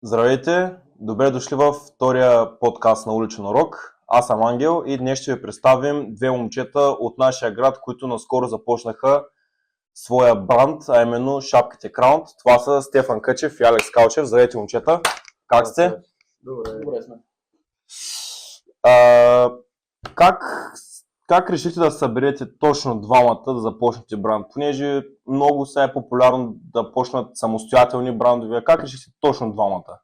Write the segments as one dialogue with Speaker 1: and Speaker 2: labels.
Speaker 1: Здравейте! Добре дошли във втория подкаст на Уличен урок. Аз съм Ангел и днес ще ви представим две момчета от нашия град, които наскоро започнаха своя бранд, а именно шапките Краунт. Това са Стефан Къчев и Алекс Калчев. Здравейте, момчета! Как сте?
Speaker 2: Добре сме.
Speaker 1: А, как, как решите да съберете точно двамата да започнете бранд? Понеже много сега е популярно да почнат самостоятелни брандове. Как решите точно двамата?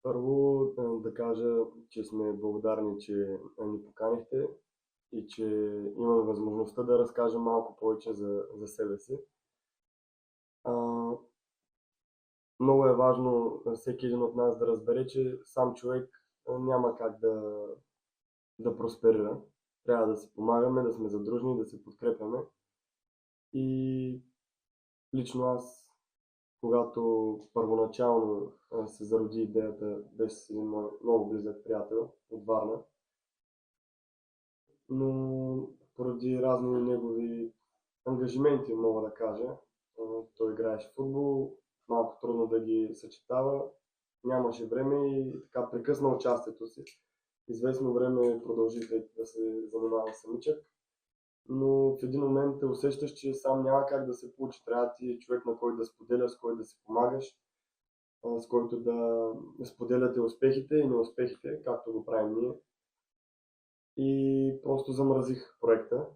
Speaker 2: Първо да кажа, че сме благодарни, че ни поканихте и че имаме възможността да разкажем малко повече за себе си. А, Много е важно всеки един от нас да разбере, че сам човек няма как да просперира. Трябва да си помагаме, да сме задружни, да се подкрепяме. И лично аз, когато първоначално се зароди идеята, беше с един мой много близък приятел от Варна, но поради разни негови ангажименти, мога да кажа, той играеше футбол, малко трудно да ги съчетава, нямаше време и така прекъсна участието си. Известно време продължи да се занимава самичък, но в един момент те усещаш, че сам няма как да се получи. Трябва ти човек, на който да споделяш, с който да си помагаш, с който да споделяте успехите и неуспехите, както го правим ние. И просто замразих проекта.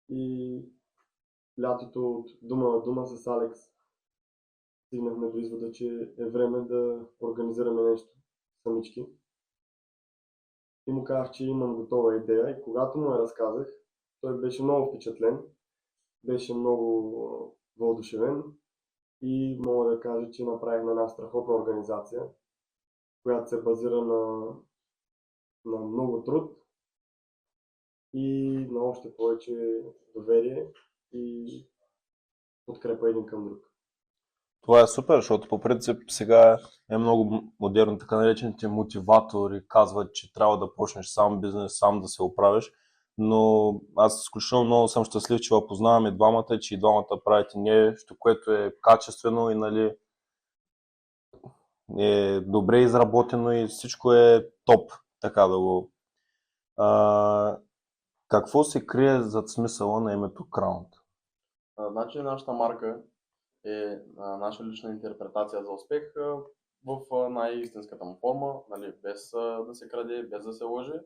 Speaker 2: И лятото от дума на дума с Алекс стигнахме до извода, че е време да организираме нещо самички. И му казах, че имам готова идея и когато му я разказах, той беше много впечатлен, беше много въодушевен и мога да кажа, че направихме една страхотна организация, която се базира на много труд и на още повече доверие и подкрепа един към друг.
Speaker 1: Това е супер, защото по принцип сега е много модерно, така наречените мотиватори казват, че трябва да почнеш сам бизнес, сам да се оправиш, но аз изключително много съм щастлив, че ви познаваме двамата, че и двамата правите нещо, което е качествено и нали, е добре изработено и всичко е топ, така да го. А, какво се крие зад смисъла на името Crown?
Speaker 3: Значи нашата марка е наша лична интерпретация за успех в най-истинската му форма, нали, без да се краде, без да се лъже.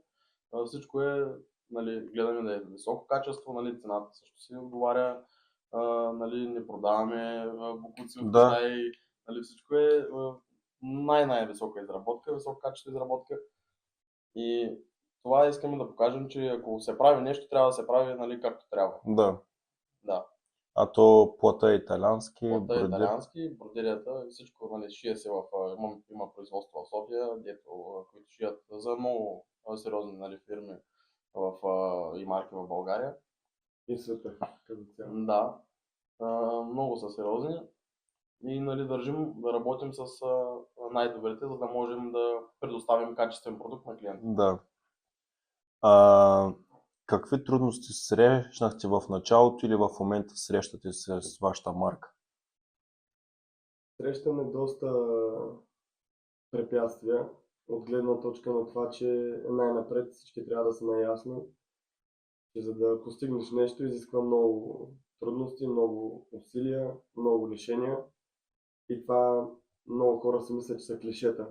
Speaker 3: Всичко е, нали, гледаме да е високо качество, нали, цената също си отговаря, нали, не продаваме бокуци от
Speaker 1: Да.
Speaker 3: Китай, нали, всичко е най-висока изработка, високо качество изработка. И това искаме да покажем, че ако се прави нещо, трябва да се прави, нали, както трябва.
Speaker 1: Да.
Speaker 3: Да.
Speaker 1: А то плата е италиански,
Speaker 3: Плата е италиански, бродерията, всичко, нали, шие се има производство в София, дето, които шият за много сериозни, нали, фирми и марки в България.
Speaker 2: И света, като цяло.
Speaker 3: Да, много са сериозни и, нали, държим да работим с най-добрите, за да можем да предоставим качествен продукт на клиента.
Speaker 1: Да. Какви трудности срещнахте в началото или в момента срещате се с вашата марка?
Speaker 2: Срещаме доста препятствия от гледна точка на това, че най-напред всички трябва да са наясно, че за да постигнеш нещо изисква много трудности, много усилия, много лишения и това много хора си мислят, че са клишета.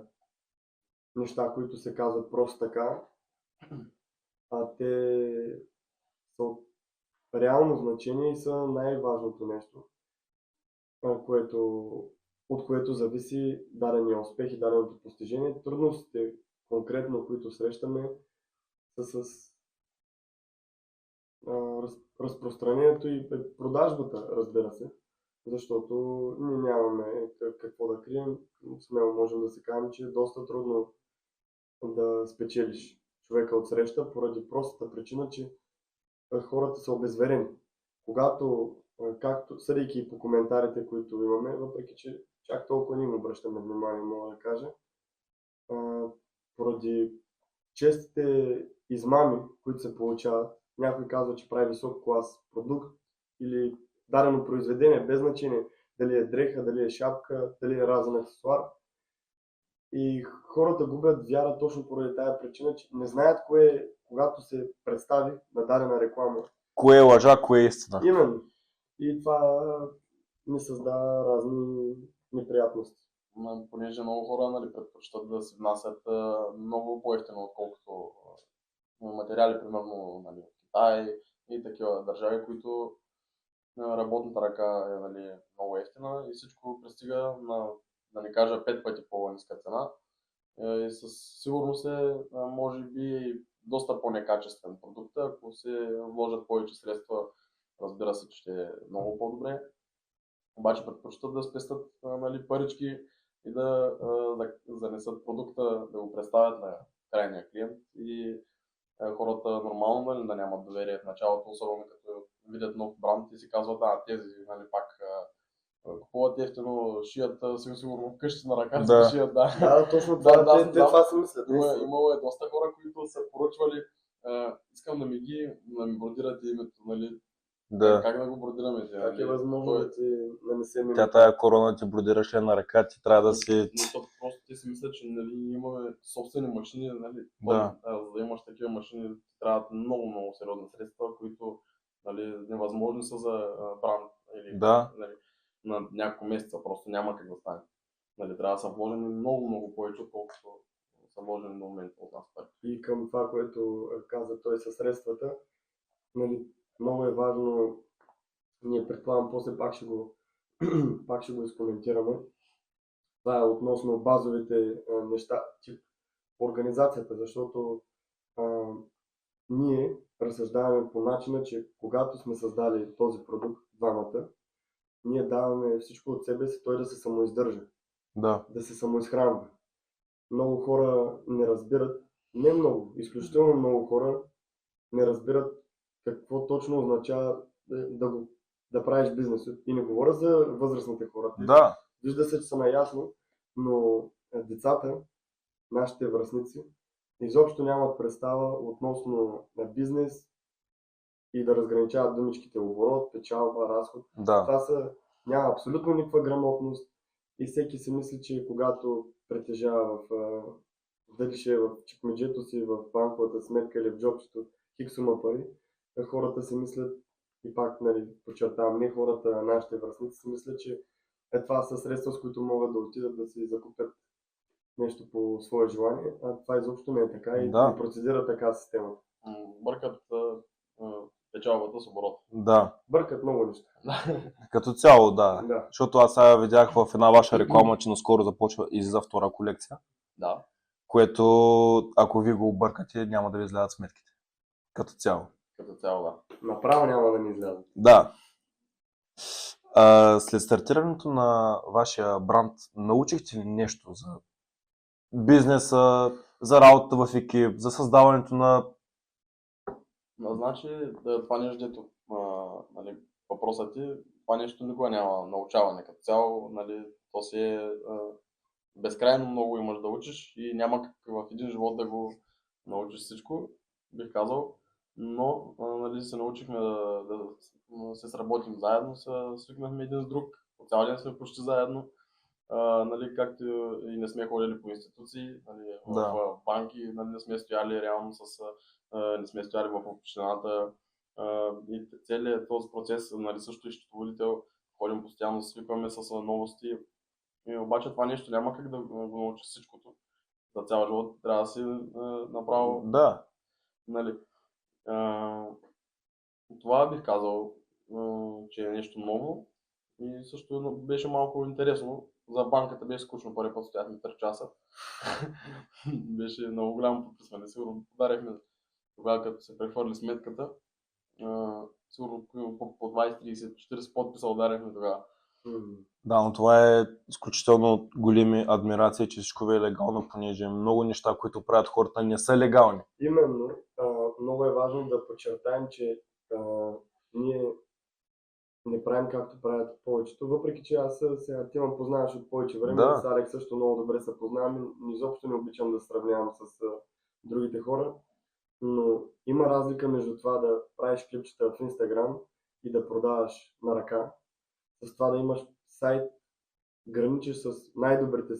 Speaker 2: Неща, които се казват просто така, а те са от реално значение и са най-важното нещо, от което зависи дадения успех и даденото постижение. Трудностите, конкретно, които срещаме, са с разпространението и продажбата, разбира се, защото ние нямаме какво да крием. Смело можем да се кажем, че е доста трудно да спечелиш човека от среща, поради простата причина, че хората са обезверени. Когато, както съдейки по коментарите, които имаме, въпреки че чак толкова не им обръщаме внимание, мога да кажа, поради честите измами, които се получават, някой казва, че прави висок клас продукт или дадено произведение, без значение дали е дреха, дали е шапка, дали е разен аксесуар. И хората губят вяра точно поради тази причина, че не знаят кое, когато се представи на дадена реклама.
Speaker 1: Кое е лъжа, кое е истина?
Speaker 2: Именно. И това ни създава разни неприятности.
Speaker 3: Понеже много хора, нали, предпочитат да се внасят много по-евтино, отколкото материали, примерно, нали, от Китай и такива държави, които работната ръка е, нали, много ефтина и всичко пристига на, да не кажа, 5 пъти по-ниска цена. И със сигурност е, може би, доста по-некачествен продукт. Ако се вложат повече средства, разбира се, че ще е много по-добре. Обаче предпочитат да спестят, нали, парички и да занесат продукта, да го представят на крайния клиент и хората нормално, нали, да нямат доверие в началото, особено като видят нов бранд и си казват, тези, нали, пак купуват ефтино, шият сигурно вкъщи на ръка,
Speaker 1: Да.
Speaker 3: да шият, да.
Speaker 2: Да, точно това.
Speaker 3: Да,
Speaker 2: Те това си мислят.
Speaker 3: Имало е доста хора, които са поръчвали, искам да ми бродирате името, нали,
Speaker 1: Да.
Speaker 3: как да го бродираме?
Speaker 2: Как е възможно да ти нанесем името?
Speaker 1: Тя тая корона ти бродираше на ръка, ти трябва да си...
Speaker 3: Но то просто те си мислят, че, нали, имаме собствени машини, нали,
Speaker 1: Да.
Speaker 3: за да имаш такива машини, трябват много сериозни средства, които, нали, невъзможни са за бранд или,
Speaker 1: Да.
Speaker 3: нали, на няколко месеца, просто няма как да стане. Нали, трябва да са вложени много повече, отколкото са вложени до момента от нас пари.
Speaker 2: И към това, което каза той със средствата, нали, много е важно, ние предполагам, после пак ще го изкоментираме. Това е относно базовите неща, тип организацията, защото ние разсъждаваме по начина, че когато сме създали този продукт, двамата, ние даваме всичко от себе си, той да се самоиздържа,
Speaker 1: Да.
Speaker 2: да се самоизхранва. Много хора не разбират, не много, изключително много хора не разбират какво точно означава да правиш бизнес. И не говоря за възрастните хора.
Speaker 1: Да.
Speaker 2: Вижда се, че са наясно, но децата, нашите връстници, изобщо нямат представа относно на бизнес и да разграничават думичките оборот, печалба, разход.
Speaker 1: Да.
Speaker 2: Това няма абсолютно никаква грамотност и всеки си мисли, че когато притежава дали ще е в чекмеджето си, в банковата сметка или в джобчето хикс сума пари, хората си мислят, и пак, нали, подчертавам, не хората, нашите връстници си мислят, че това са средства, с които могат да отидат да си закупят нещо по свое желание, а това изобщо не е така и
Speaker 1: Да.
Speaker 2: не процедира така системата.
Speaker 3: Бъркат печалбата с оборот.
Speaker 1: Да.
Speaker 2: Бъркат много неща.
Speaker 1: Като цяло, да.
Speaker 2: Да.
Speaker 1: Защото аз сега видях в една ваша реклама, че наскоро започва и за втора колекция,
Speaker 3: Да.
Speaker 1: което ако ви го объркате, няма да ви излязат сметките. Като цяло.
Speaker 3: Като цяло, да.
Speaker 2: Направо няма да ни излязат.
Speaker 1: Да. След стартирането на вашия бранд, научихте ли нещо за бизнеса, за работата в екип, за създаването на...
Speaker 3: Значи, това нещо, дето, нали, въпросът ти, това нещо никога няма научаване като цяло, нали, то си е безкрайно много имаш да учиш и няма как в един живот да го научиш всичко, бих казал, но, нали, се научихме да се сработим заедно, свикнахме един с друг, по цял ден сме почти заедно, нали, както и не сме ходили по институции, нали, в банки, нали, не сме стояли реално не сме стояли в общината и целият този процес, нали, също и счетоводител, ходим постоянно, свикваме с новости. И обаче това нещо няма как да го научи всичкото. За цял живот трябва да си направо.
Speaker 1: Да.
Speaker 3: Нали, това бих казал, че е нещо ново и също беше малко интересно. За банката беше скучно, първи път стояхме 3 часа. Беше много голямо подписване. Сигурно подарихме тогава, като се прехвърли сметката. Сигурно по 20, 30, 40 подписа ударихме тогава.
Speaker 1: Да, но това е изключително големи адмирации, че всичко ви е легално, понеже много неща, които правят хората, не са легални.
Speaker 2: Именно, много е важно да подчертаем, че ние не правим както правят повечето, въпреки че аз сега ти ме познаваш от повече време,
Speaker 1: Да.
Speaker 2: с Алекс също много добре се познавам, изобщо не обичам да сравнявам с другите хора, но има разлика между това да правиш клипчета в Instagram и да продаваш на ръка, с това да имаш сайт, граничиш с най-добрите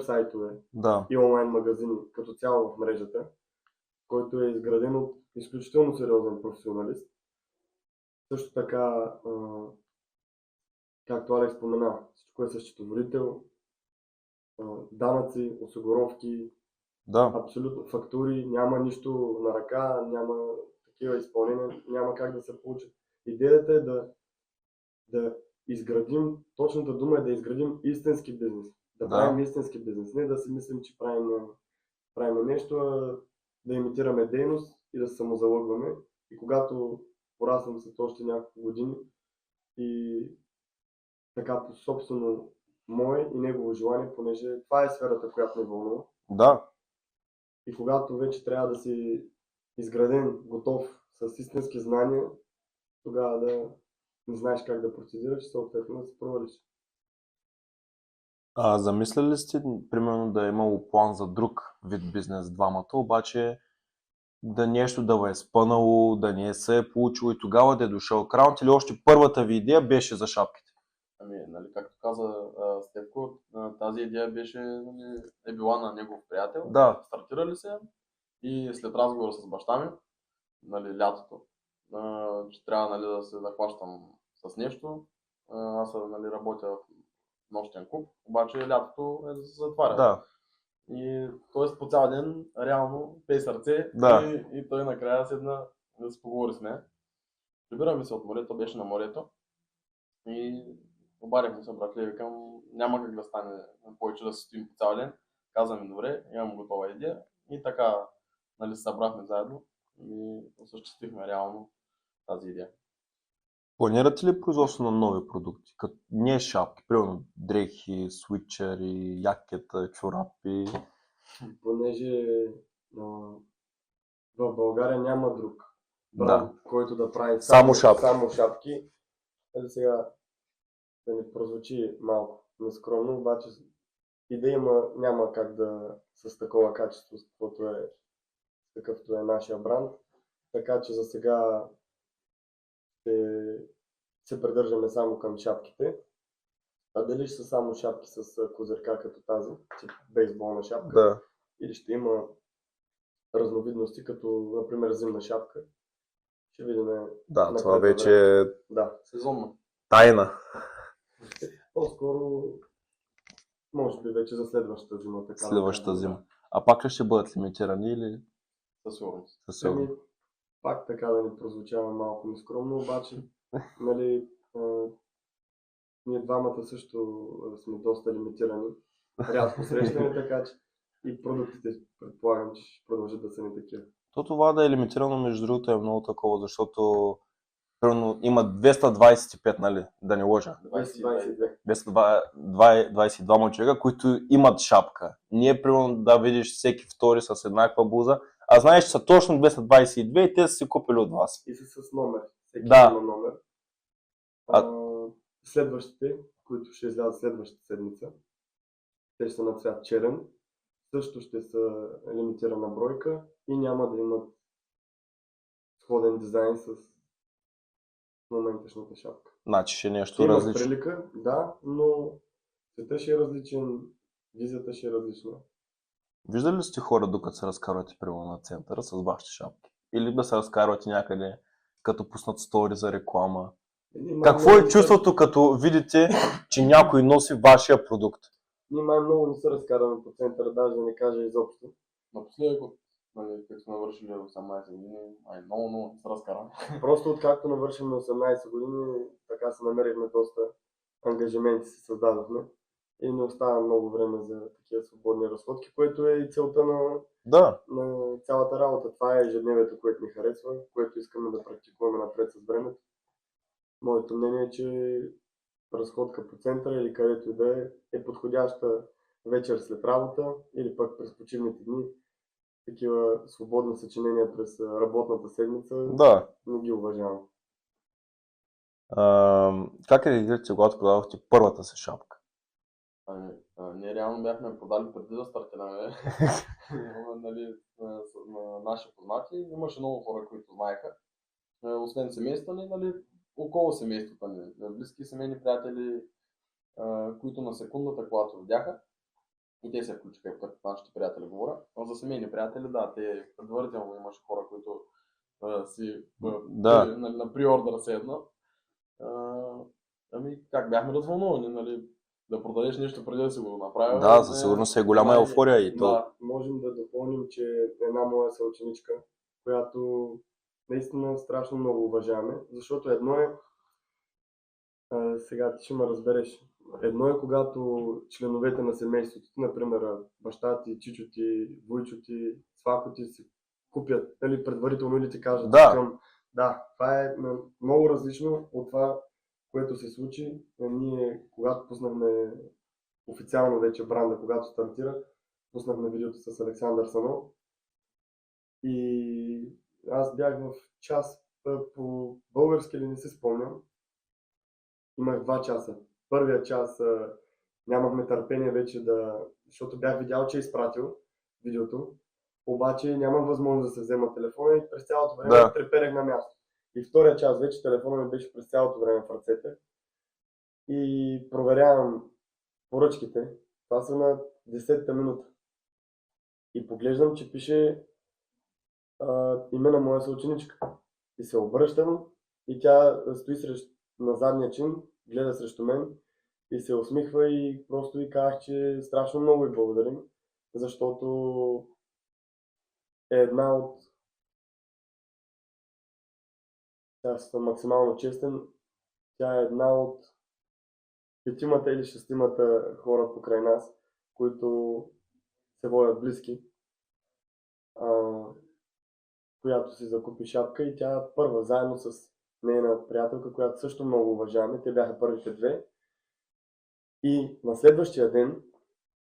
Speaker 2: уебсайтове
Speaker 1: Да.
Speaker 2: и онлайн магазини като цяло в мрежата, който е изграден от изключително сериозен професионалист. Също така, както Алекс спомена, всичко е с счетоводител, данъци, осигуровки,
Speaker 1: Да.
Speaker 2: абсолютно фактури, няма нищо на ръка, няма такива изпълнения, няма как да се получи. Идеята е да изградим, точната дума е да изградим истински бизнес. Да
Speaker 1: Да.
Speaker 2: правим истински бизнес. Не да си мислим, че правим нещо, а да имитираме дейност и да се самозалъгваме. И когато пораснем след още няколко години и така по собствено мое и негово желание, понеже това е сферата, която ме вълнува.
Speaker 1: Да.
Speaker 2: И когато вече трябва да си изграден, готов, с истински знания, тогава да не знаеш как да процедираш, съответно да се провалиш.
Speaker 1: Замисляли ли сте, примерно, да е имало план за друг вид бизнес двамата, обаче да нещо да ви е спънало, да не се е получило и тогава да е дошъл краунт, или още първата ви идея беше за шапките?
Speaker 3: Ами, нали, както каза Стевко, тази идея беше, нали, е била на негов приятел.
Speaker 1: Да.
Speaker 3: Стартирали се и след разговор с баща ми, нали, лятото, че трябва, нали, да се захващам с нещо. Аз, нали, работя в нощен клуб, обаче лятото е затваря.
Speaker 1: Да.
Speaker 3: И т.е. по цял ден реално пей сърце
Speaker 1: Да.
Speaker 3: и той накрая седна да се поговори с мен. Прибираме се от морето, беше на морето и обадихме се, братле, викам, няма как да стане повече да се стоим по цял ден. Каза ми, добре, имам готова идея и така, нали, се събрахме заедно и осъществихме реално тази идея.
Speaker 1: Планирате ли производство на нови продукти? Като не шапки, примерно дрехи, свитчери, якета, чорапи?
Speaker 2: Понеже в България няма друг
Speaker 1: Да.
Speaker 2: бранд, който да прави
Speaker 1: Само шапки.
Speaker 2: Само шапки. Сега да не прозвучи малко нескромно, обаче и да има, няма как да с такова качество, какъвто е нашия бранд. Така че за сега се придържаме само към шапките. А дали ще са само шапки с козирка като тази, тип бейсболна шапка,
Speaker 1: Да.
Speaker 2: или ще има разновидности, като например зимна шапка, ще видим.
Speaker 1: Да,
Speaker 2: на
Speaker 1: това
Speaker 2: къде
Speaker 1: вече
Speaker 2: време.
Speaker 1: е
Speaker 2: Да,
Speaker 3: Сезонно.
Speaker 1: тайна.
Speaker 2: по-скоро може би вече за следващата зима. Така
Speaker 1: Следващата
Speaker 2: да кажем.
Speaker 1: зима. А пак ли ще бъдат лимитирани или
Speaker 3: Със сигурност.
Speaker 1: със сигурност?
Speaker 2: Ами, пак така да ни прозвучава малко нескромно, обаче, нали, ние двамата също сме доста лимитирани, рядко срещани, така че и продуктите предполагам, че ще продължат да са ни такива.
Speaker 1: То това да е лимитирано, между другото, е много такова, защото примерно има 225, нали, да не лъжа.
Speaker 2: 22.
Speaker 1: 222 човека, които имат шапка. Ние, примерно, да видиш всеки втори с еднаква буза, а знаеш, че са точно 222 и те са си купили от вас.
Speaker 2: И са с номер. Всеки
Speaker 1: Да.
Speaker 2: има номер. Следващите, които ще излязат следващата седмица, те ще са на цвят черен. Също ще са лимитирана бройка и няма да имат сходен дизайн с моменташната шапка.
Speaker 1: Значи ще е нещо
Speaker 2: Има
Speaker 1: различно.
Speaker 2: прилика, да, но цветът ще е различен, визията ще е различна.
Speaker 1: Виждали ли сте хора, докато се разкарвате примерно на центъра с вашите шапки? Или да се разкарвате някъде, като пуснат стори за реклама? Какво е чувството, като видите, че някой носи вашия продукт?
Speaker 2: Ние май много не се разкарваме по центъра, даже да не кажа изобщо.
Speaker 3: Напоследък, нали, като сме навършили 18 години, много не се разкарваме.
Speaker 2: Просто откакто навършим 18 години, така се намерихме доста ангажименти, се създадохме и не остава много време за такива свободни разходки, което е и целта
Speaker 1: Да.
Speaker 2: на цялата работа. Това е ежедневието, което ни харесва, което искаме да практикуваме напред с времето. Моето мнение е, че разходка по центъра или където и да е подходяща вечер след работа или пък през почивните дни. Такива свободни съчинения през работната седмица
Speaker 1: Да.
Speaker 2: не ги уважавам.
Speaker 1: Как реагирате, когато продавахте първата си шапка?
Speaker 3: Ние реално бяхме продали преди да стартираме, нали, на наши познати. Имаше много хора, които знаеха. Освен семейства ни, нали, около семействата ни, близки семейни приятели, които на секундата, когато видяха, И те се включиха, като нашите приятели говоря. Но за семейни приятели, да, те предварително имаше хора, които си
Speaker 1: Да.
Speaker 3: на приордър седна. Ами как бяхме развълнувани, нали? Да продадеш нещо преди да си го направил.
Speaker 1: Да, със сигурност е голяма еуфория и то.
Speaker 3: Да,
Speaker 2: Можем да допълним, че една моя съученичка, която наистина страшно много уважаваме, защото едно е, сега ти ще ме разбереш, едно е когато членовете на семейството, например баща ти, чичо ти, вуйчо ти, свако ти си купят, нали, предварително или ти кажат,
Speaker 1: Да.
Speaker 2: искам. Да, това е много различно от това, което се случи. Ние, когато пуснахме официално вече бранда, когато стартира, пуснахме видеото с Александър Сано и аз бях в час по български или не се спомням. Имах 2 часа. Първия час нямахме търпение вече защото бях видял, че е изпратил видеото, обаче нямах възможност да се взема телефона и през цялото време треперех на място. И втория час вече телефона ми беше през цялото време в ръцете и проверявам поръчките. Това са на 10-та минута. И поглеждам, че пише име на моя съученичка. И се обръщам и тя стои на задния чин, гледа срещу мен и се усмихва и просто ви казах, че страшно много ви благодарим, защото е една от... Аз съм максимално честен, тя е една от 5 или 6 хора покрай нас, които се водят близки, която си закупи шапка и тя първа, заедно с нейна приятелка, която също много уважаваме. Те бяха първите 2. И на следващия ден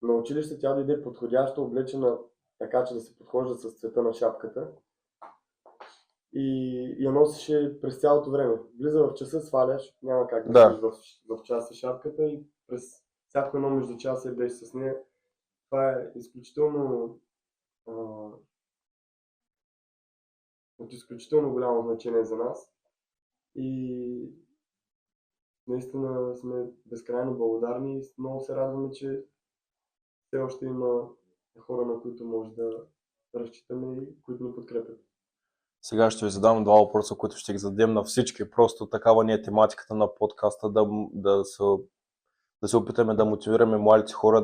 Speaker 2: на училище тя дойде подходящо облечена, така че да се подхожда с цвета на шапката. И я носеше през цялото време. Влиза в часа, сваляш, няма как да си в часа шапката и през всяко едно междучасие беше с нея. Това е изключително от изключително голямо значение за нас и наистина сме безкрайно благодарни и много се радваме, че все още има хора, на които може да разчитаме и които ни подкрепят.
Speaker 1: Сега ще ви задам 2 въпроса, които ще ги зададем на всички. Просто такава ни е тематиката на подкаста, да се опитаме да мотивираме младите хора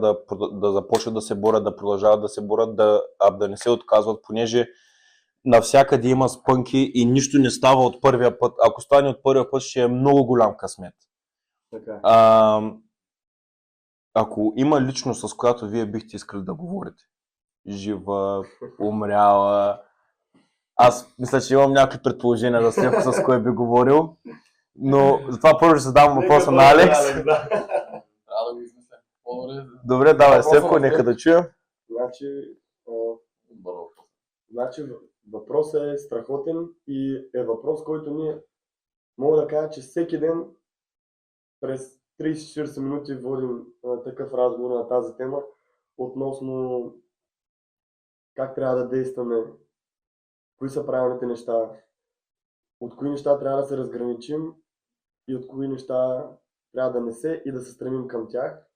Speaker 1: да започват да се борят, да продължават да се борят, да не се отказват, понеже навсякъде има спънки и нищо не става от първия път. Ако стане от първия път, ще е много голям късмет.
Speaker 2: Така.
Speaker 1: Ако има личност, с която вие бихте искали да говорите, жива, умряла, аз мисля, че имам някакви предположения за Стефко, с кой би говорил, но затова първо ще задам въпроса на Алекс.
Speaker 3: Трябва да го измисля.
Speaker 1: Добре, давай, Стефко, нека да чуем.
Speaker 2: Значи въпросът е страхотен и е въпрос, който ние мога да кажа, че всеки ден през 30-40 минути водим такъв разговор на тази тема относно как трябва да действаме, кои са правилните неща, от кои неща трябва да се разграничим и от кои неща трябва да не се и да се стремим към тях.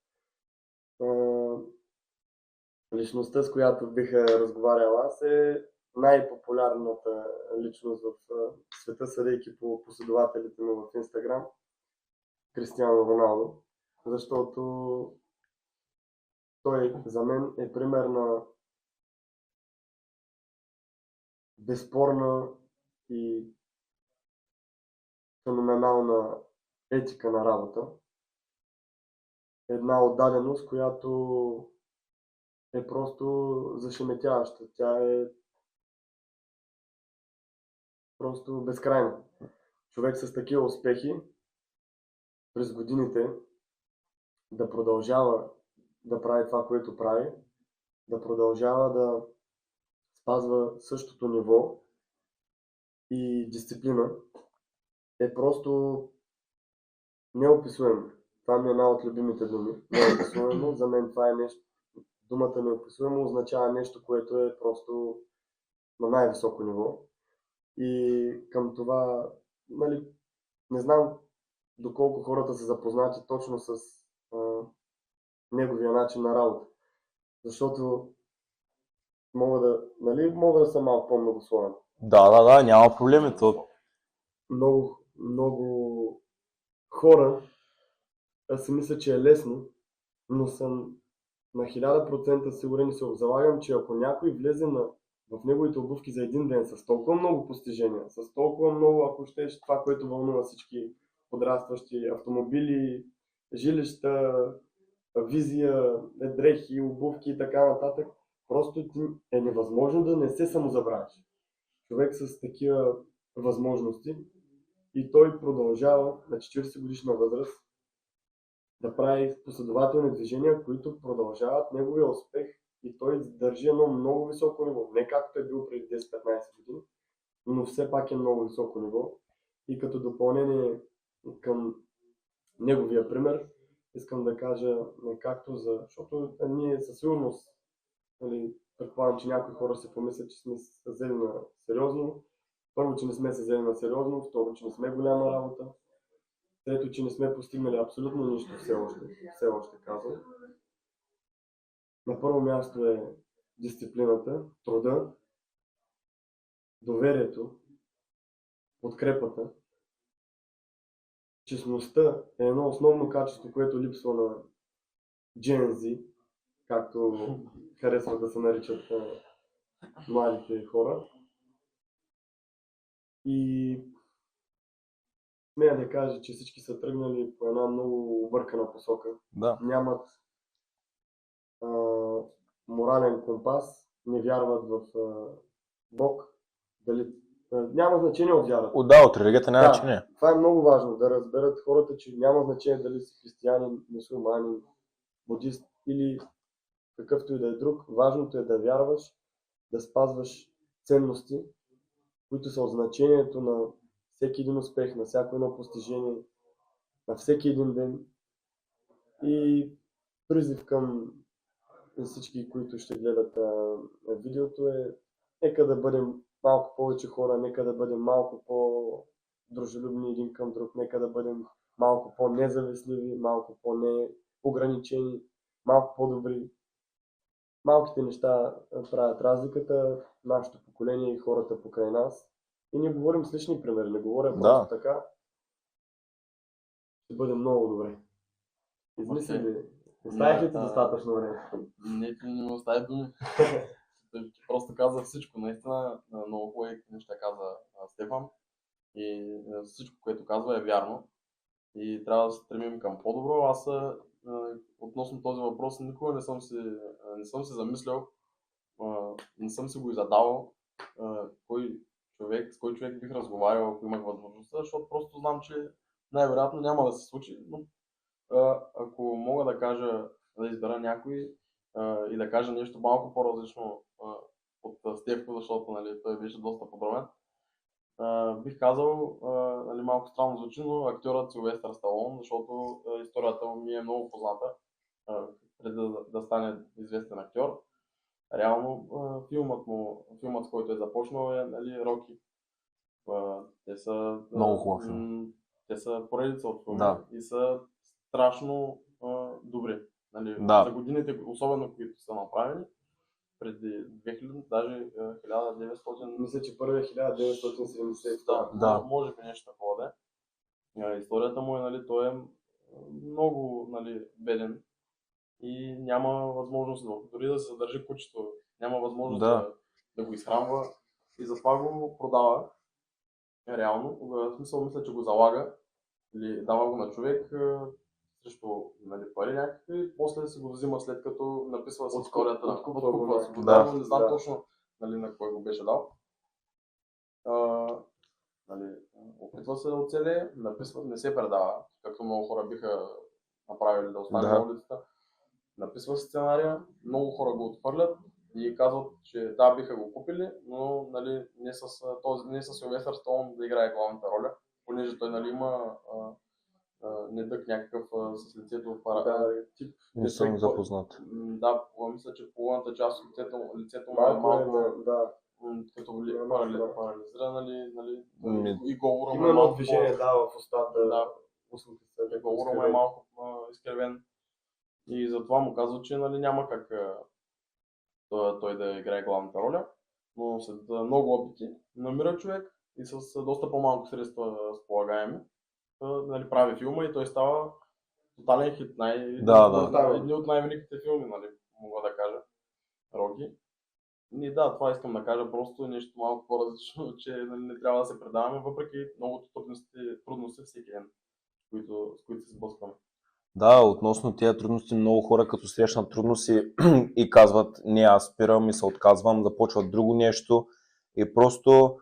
Speaker 2: Личността, с която бих разговарял аз, е най-популярната личност в света, съдейки по последователите му в Инстаграм, Кристиано Роналдо, защото той за мен е пример на безспорна и феноменална етика на работа. Една отдаденост, която е просто зашеметяваща. Тя е просто безкрайна. Човек с такива успехи през годините да продължава да прави това, което прави, да продължава да спазва същото ниво и дисциплина, е просто неописуемо. Това ми е една от любимите думи. Неописуемо. За мен това е нещо. Думата неописуемо означава нещо, което е просто на най-високо ниво. И към това, нали, не знам доколко хората са запознати точно с неговия начин на работа. Защото мога да съм малко по-многословен.
Speaker 1: Да, няма проблеми то.
Speaker 2: Много хора си мисля, че е лесно, но съм на 1000% сигурен и се залагам, че ако някой влезе в неговите обувки за един ден с толкова много постижения, с толкова много, ако щеш, това, което вълнува всички подрастващи, автомобили, жилища, визия, дрехи, обувки и така нататък, просто е невъзможно да не се самозабравиш. Човек с такива възможности и той продължава на 40 годишна възраст да прави последователни движения, които продължават неговия успех и той държи едно много високо ниво. Не както е бил преди 10-15 години, но все пак е много високо ниво. И като допълнение към неговия пример, искам да кажа не както защото ние със сигурност, предполагам, че някои хора се помислят, че сме се взели на сериозно. Първо, че не сме се взели на сериозно, второ, че не сме голяма работа. Трето, че не сме постигнали абсолютно нищо все още казвам. На първо място е дисциплината, труда, доверието, подкрепата. Честността е едно основно качество, което липсва на Gen Z, както харесват да се наричат младите хора. И смея да кажа, че всички са тръгнали по една много объркана посока.
Speaker 1: Да.
Speaker 2: Нямат морален компас, не вярват в Бог. Няма значение от вярата.
Speaker 1: От религията няма значение.
Speaker 2: Това е много важно, да разберат хората, че няма значение дали си християнин, мюсюлманин, будист или какъвто и да е друг. Важното е да вярваш, да спазваш ценности, които са от значението на всеки един успех, на всяко едно постижение, на всеки един ден. И призив към всички, които ще гледат видеото е: нека да бъдем малко повече хора, нека да бъдем малко по-дружелюбни един към друг, нека да бъдем малко по-независливи, малко по-неограничени, малко по-добри. Малките неща правят разликата, нашето поколение и хората покрай нас. И не говорим с лични примери, не говоря просто така. Ще бъде много добре. Измисли ли? Оставих ли ти достатъчно време?
Speaker 3: Не ми остави думи. Просто каза всичко. Наистина много хубави неща каза Стефан. И всичко, което казва, е вярно. И трябва да се стремим към по-добро. Аз относно този въпрос никога не съм се замислял, не съм си го и задавал с кой човек бих разговарял, ако имах възможността, защото просто знам, че най-вероятно няма да се случи. Но ако мога да кажа, да избера някой и да кажа нещо малко по-различно от Стефко, защото той беше доста подробен, бих казал, малко странно звучи, но актьорът Силвестър Сталон, защото историята ми е много позната преди да стане известен актьор. Реално филмът, с който е започнал, е Роки. Те са
Speaker 1: много хубав филм.
Speaker 3: Те са поредица от филми и са страшно добри. За годините, особено които са направени, преди 2000, даже 1900...
Speaker 2: Мисля, че първи е 1970.
Speaker 3: Да, може би нещо такова да е. Историята му е, той е много беден и няма възможност дори да се задържи кучето, няма възможност да го изхранва и затова го продава. Реално, в смисъл мисля, че го залага или дава го на човек срещу пари някакви, после се го взима след като написва с историята на откупва. Не знам точно на кой го беше дал. Опитва се да оцелее, написва, не се предава, както много хора биха направили да остане на улицата. Написва сценария, много хора го отхвърлят и казват, че биха го купили, но не с Силвестър Сталон да играе главната роля, понеже той има недък някакъв с лицето.
Speaker 1: Не съм запознат.
Speaker 3: Да, мисля, че половината част от лицето му е малко като парализиран, и говора му
Speaker 2: има едно движение в устата.
Speaker 3: И говора му е малко изкривен. И затова му казва, че няма как той да играе главната роля, но след много опити намира човек и с доста по-малко средства разполагаеми, нали, прави филма и той става тотален хит.
Speaker 1: Да.
Speaker 3: Едни от най-великите филми, нали, мога да кажа. Роки. И да, това искам да кажа, просто нещо малко по-различно, че нали, не трябва да се предаваме, въпреки многото трудности всеки ден, с които се сблъскваме.
Speaker 1: Да, относно тези трудности, много хора като срещнат трудности и казват, не, аз спирам и се отказвам, започват друго нещо и просто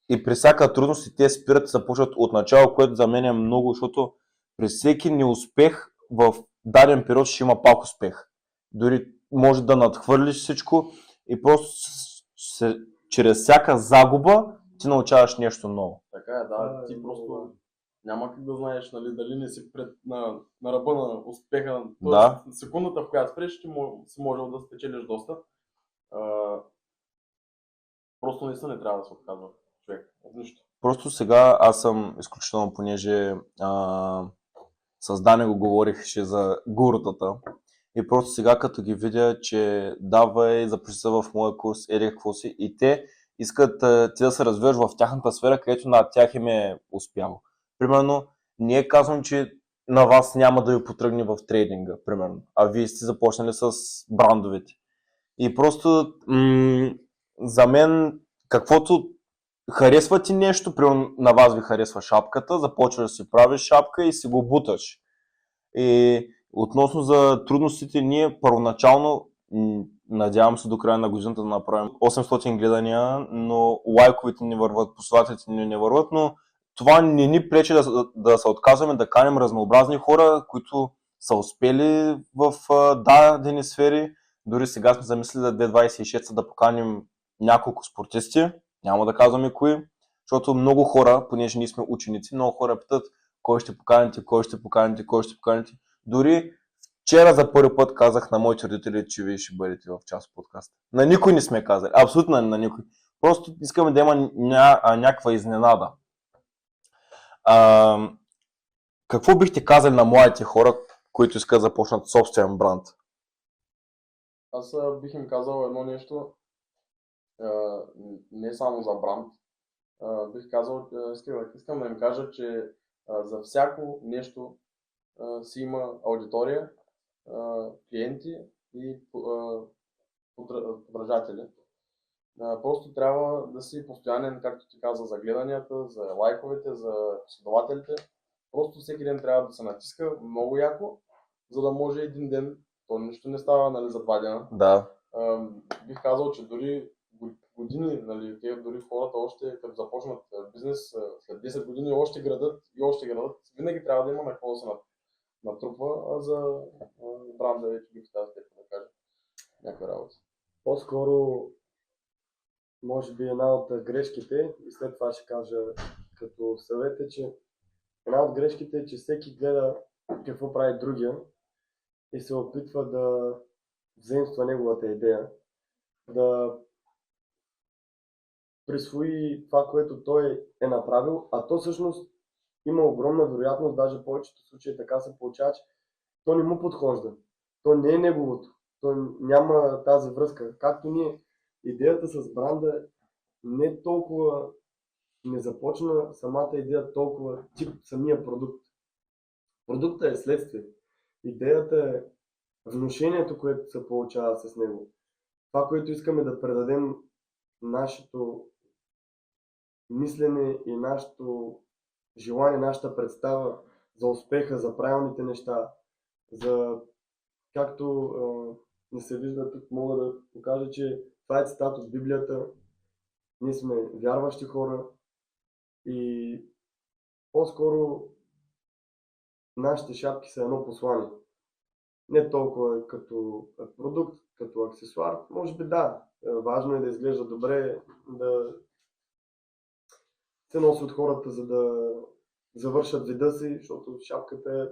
Speaker 1: и при всяка трудност и те спират и започват от начало, което за мен е много, защото при всеки неуспех в даден период ще има пак успех. Дори може да надхвърлиш всичко и просто чрез всяка загуба ти научаваш нещо ново.
Speaker 3: Така е, да, ти просто няма как да знаеш, нали, дали не си на ръба на успеха.
Speaker 1: Да.
Speaker 3: Тоест, секундата, в която спреш, си можел да спечелиш доста. Просто наистина не трябва да се отказва човек от нищо.
Speaker 1: Просто сега аз съм изключително, понеже с Дани го говорихше за гурутата. И просто сега като ги видя, че давай, запиши се в моя курс, какво си, и те искат ти да се развиваш в тяхната сфера, където на тях им е успяло. Примерно, не казвам, че на вас няма да ви потръгне в трейдинга, примерно, а вие сте започнали с брандовете. И просто за мен, каквото харесва ти нещо, примерно на вас ви харесва шапката, започваш да си правиш шапка и си го буташ. И относно за трудностите, ние първоначално, надявам се до края на годината да направим 800 гледания, но лайковете ни върват, последователите ни не върват, но това не ни пречи да се отказваме, да каним разнообразни хора, които са успели в дадени сфери. Дори сега сме замислили за 2026 да поканим няколко спортисти, няма да казваме кои, защото много хора, понеже ние сме ученици, много хора питат кой ще поканите, кой ще поканите, кой ще поканите. Дори вчера за първи път казах на моите родители, че вие ще бъдете в част от подкаста. На никой не сме казали, абсолютно на никой. Просто искаме да има някаква изненада. Какво бихте казали на младите хора, които искат да започнат собствен бранд?
Speaker 3: Аз бих им казал едно нещо, не само за бранд. Бих казал, искам да им кажа, че за всяко нещо си има аудитория, клиенти и подражатели. Просто трябва да си постоянен, както ти каза, за гледанията, за лайковете, за последователите. Просто всеки ден трябва да се натиска много яко, за да може един ден, то нищо не става, нали, за 2 дена.
Speaker 1: Да.
Speaker 3: Бих казал, че дори години, нали, дори хората още като започнат бизнес, след 10 години още градат и още градат. Винаги трябва да има на какво да се натрупва, а за бранда вече бих тази да кажа някаква работа.
Speaker 2: По-скоро, може би една от грешките, и след това ще кажа като съвет е, че една от грешките е, че всеки гледа какво прави другия и се опитва да взаимства неговата идея, да присвои това, което той е направил, а то всъщност има огромна вероятност, даже в повечето случаи така се получава, че то не му подхожда. То не е неговото. То няма тази връзка. Както ние, идеята с бранда не толкова не започна самата идея толкова тип самия продукт. Продуктът е следствие. Идеята е внушението, което се получава с него. Това, което искаме да предадем нашето мислене и нашето желание, нашата представа за успеха, за правилните неща, за както не се вижда тук, мога да покажа, че това е цитат от Библията. Ние сме вярващи хора и по-скоро нашите шапки са едно послание. Не толкова като продукт, като аксесуар. Може би да, важно е да изглежда добре, да се носи от хората, за да завършат вида си, защото шапката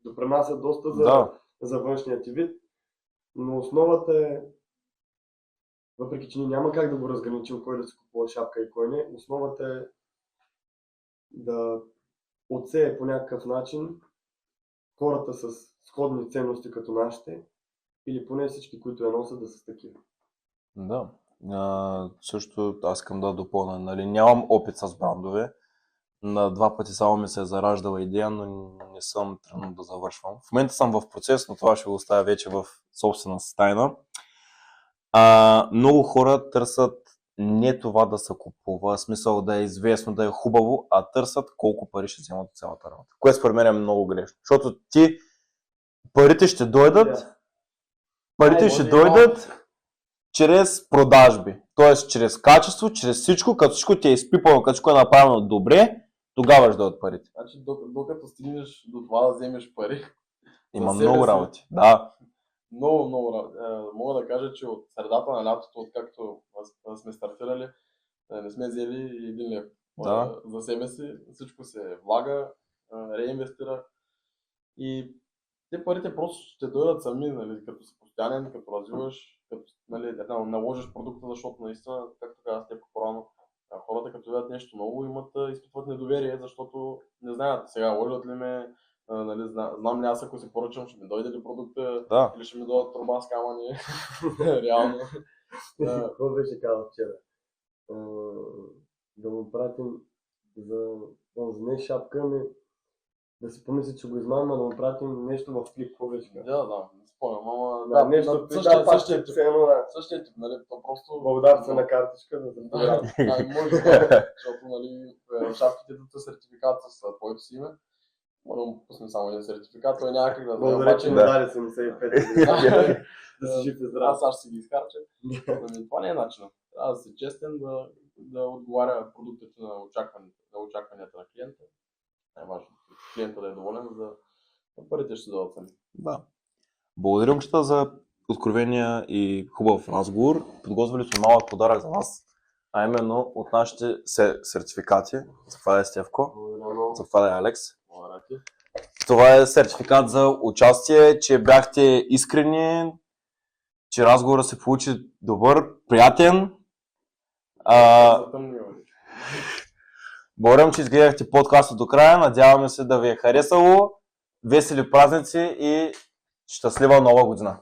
Speaker 2: допринася доста за външния ти вид. Но основата е, въпреки че няма как да го разграничим кой да си купува шапка и кой не, основата е да отсее по някакъв начин хората с сходни ценности като нашите, или поне всички, които я носят, да са такива.
Speaker 1: Да. Също аз искам да допълня, нали, нямам опит с брандове. На 2 пъти само ми се е зараждала идея, но не съм тръгнал да завършвам. В момента съм в процес, но това ще го оставя вече в собствена си тайна. Много хора търсят не това да се купува, смисъл да е известно, да е хубаво, а търсят колко пари ще вземат от цялата работа. Което според мен е много грешно. Защото парите ще дойдат, чрез продажби. Тоест чрез качество, чрез всичко, като всичко ти е изпипано, като всичко е направено добре, тогава ще дойдат парите.
Speaker 3: Значи, докато стигнеш до това да вземеш пари,
Speaker 1: Има
Speaker 3: за себе
Speaker 1: много
Speaker 3: си.
Speaker 1: работи. Да.
Speaker 3: Много работи. Мога да кажа, че от средата на лятото, откакто сме стартирали, не сме взели един лев
Speaker 1: Да.
Speaker 3: за себе си. Всичко се влага, реинвестира и те парите просто ще дойдат сами, нали, като си постоянен, като развиваш, като нали, наложиш продукта, защото наистина, както казах теб по-рано, хората като видят нещо ново изпитват недоверие, защото не знаят сега лъжат ли ме, нали, знам ли аз ако си поръчам, ще ми дойде ли продукта,
Speaker 1: Да.
Speaker 3: или ще ми дойдат труба с камъни, реално.
Speaker 2: Какво беше казал вчера? Да му пратим за не шапка, ами да си помисли, че го измамим, да му пратим нещо в клип. Какво беше казал?
Speaker 3: Да, спомням, ама
Speaker 2: Да, нещо
Speaker 3: същия тип, същия тип, нали, то просто...
Speaker 2: благодарствена картичка, да се
Speaker 3: Може да, защото нали, шапките дадат сертификат с твоето си име. Може да му пуснем само един сертификат, той няма как да знае.
Speaker 2: благодаря, че ми даде 75 да си жив и здрав.
Speaker 3: Аз ще си ги изхарча. Това не е начинът. Трябва да си честен, да отговаря продуктите на очакванията на клиента. Най-важно, клиента да е доволен, за парите ще дадат сами.
Speaker 1: Да. Благодаря, момчета, за откровения и хубав разговор. Подготвили сме малък подарък за вас, а именно от нашите сертификати. Заповядай, Стевко. Заповядай, Алекс. Това е сертификат за участие, че бяхте искрени, че разговорът се получи добър, приятен. Благодарим, че изгледахте подкаста до края. Надяваме се да ви е харесало. Весели празници и щастлива нова година!